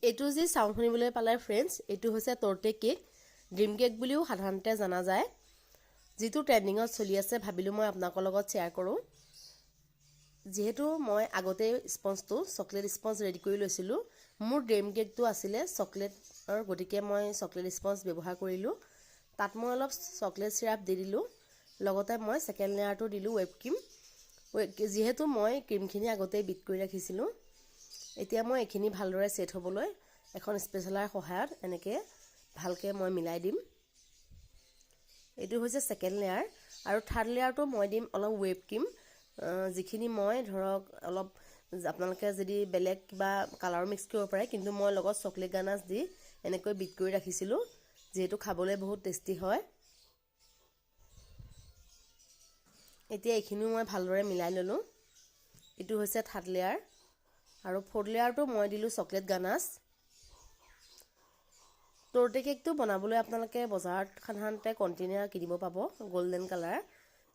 এইটো যি চাউণ্ড শুনিবলৈ পালে ফ্ৰেণ্ডছ, এইটো হৈছে টৰ্টে কেক। ড্ৰিম কেক বুলিও সাধাৰণতে জনা যায়। যিটো ট্ৰেণ্ডিঙত চলি আছে, ভাবিলোঁ মই আপোনালোকৰ লগত শ্বেয়াৰ কৰোঁ। যিহেতু মই আগতে স্পঞ্জটো চকলেট স্পঞ্জ ৰেডি কৰি লৈছিলোঁ। মোৰ ড্ৰিম কেকটো আছিলে চকলেটৰ, গতিকে মই চকলেট স্পঞ্জ ব্যৱহাৰ কৰিলোঁ। তাত মই অলপ চকলেট চিৰাপ দি দিলোঁ। লগতে মই ছেকেণ্ড লেয়াৰটো দিলোঁ হুইপ ক্ৰীম। যিহেতু মই ক্ৰীমখিনি আগতেই বিট কৰি ৰাখিছিলোঁ। এতিয়া মই এইখিনি ভালদৰে ছেট হ'বলৈ এখন স্পেচুলাৰ সহায়ত এনেকৈ ভালকৈ মই মিলাই দিম। এইটো হৈছে ছেকেণ্ড লেয়াৰ। আৰু থাৰ্ড লেয়াৰটো মই দিম অলপ হুইপ ক্ৰীম, যিখিনি মই ধৰক অলপ আপোনালোকে যদি বেলেগ কিবা কালাৰো মিক্স কৰিব পাৰে, কিন্তু মই লগত চকলেট গানাছ দি এনেকৈ বিট কৰি ৰাখিছিলোঁ, যিহেতু খাবলৈ বহুত টেষ্টি হয়। এতিয়া এইখিনিও মই ভালদৰে মিলাই ল'লোঁ। এইটো হৈছে থাৰ্ড লেয়াৰ। আৰু ফ'ৰ্থ লেয়াৰটো মই দিলোঁ চকলেট গানাছ। টৰ্টে কেকটো বনাবলৈ আপোনালোকে বজাৰত সাধাৰণতে কণ্টেইনাৰ কিনিব পাব, গল্ডেন কালাৰ,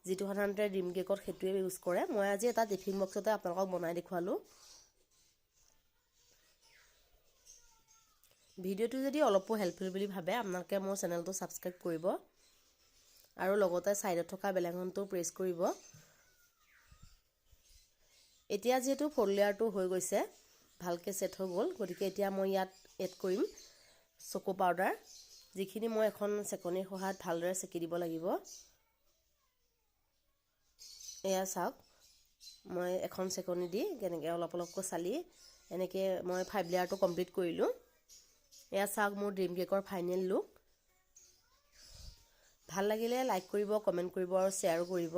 যিটো সাধাৰণতে ড্ৰিম কেকত সেইটোৱে ইউজ কৰে। মই আজি এটা টিফিন বক্সতে আপোনালোকক বনাই দেখুৱালোঁ। ভিডিঅ'টো যদি অলপো হেল্পফুল বুলি ভাবে, আপোনালোকে মোৰ চেনেলটো ছাবস্ক্ৰাইব কৰিব আৰু লগতে ছাইডত থকা বেল আইকনটো প্ৰেছ কৰিব। এতিয়া যিহেতু ফ'ৰ্থ লেয়াৰটো হৈ গৈছে, ভালকৈ ছেট হৈ গ'ল, গতিকে এতিয়া মই ইয়াত এড কৰিম চকো পাউডাৰ, যিখিনি মই এখন চেকনিৰ সহায়ত ভালদৰে চেকি দিব লাগিব। এয়া চাওক, মই এখন চেকনি দি কেনেকৈ অলপ অলপকৈ চালি এনেকৈ মই 5 লেয়াৰটো কমপ্লিট কৰিলোঁ। এয়া চাওক মোৰ ড্ৰিম কেকৰ ফাইনেল লুক। ভাল লাগিলে লাইক কৰিব, কমেণ্ট কৰিব আৰু শ্বেয়াৰো কৰিব।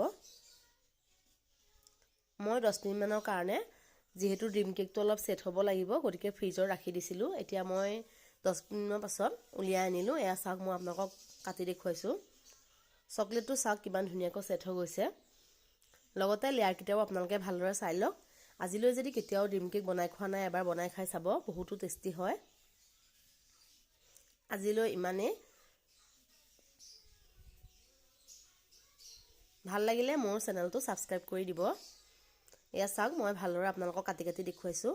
মই 10 মিনিটমানৰ কাৰণে, যিহেতু ড্ৰিম কেকটো অলপ ছেট হ'ব লাগিব, গতিকে ফ্ৰিজত ৰাখি দিছিলোঁ। এতিয়া মই 10 মিনিটৰ পাছত উলিয়াই আনিলোঁ। এয়া চাওক, মই আপোনালোকক কাটি দেখুৱাইছোঁ। চকলেটটো চাওক কিমান ধুনীয়াকৈ ছেট হৈ গৈছে। লগতে লেয়াৰকেইটাও আপোনালোকে ভালদৰে চাই লওক। আজিলৈ যদি কেতিয়াও ড্ৰিম কেক বনাই খোৱা নাই, এবাৰ বনাই খাই চাব, বহুতো টেষ্টি হয়। আজিলৈ ইমানেই। ভাল লাগিলে মোৰ চেনেলটো ছাবস্ক্ৰাইব কৰি দিব। এয়া চাওক, মই ভালদৰে আপোনালোকক কাটি কাটি দেখুৱাইছোঁ।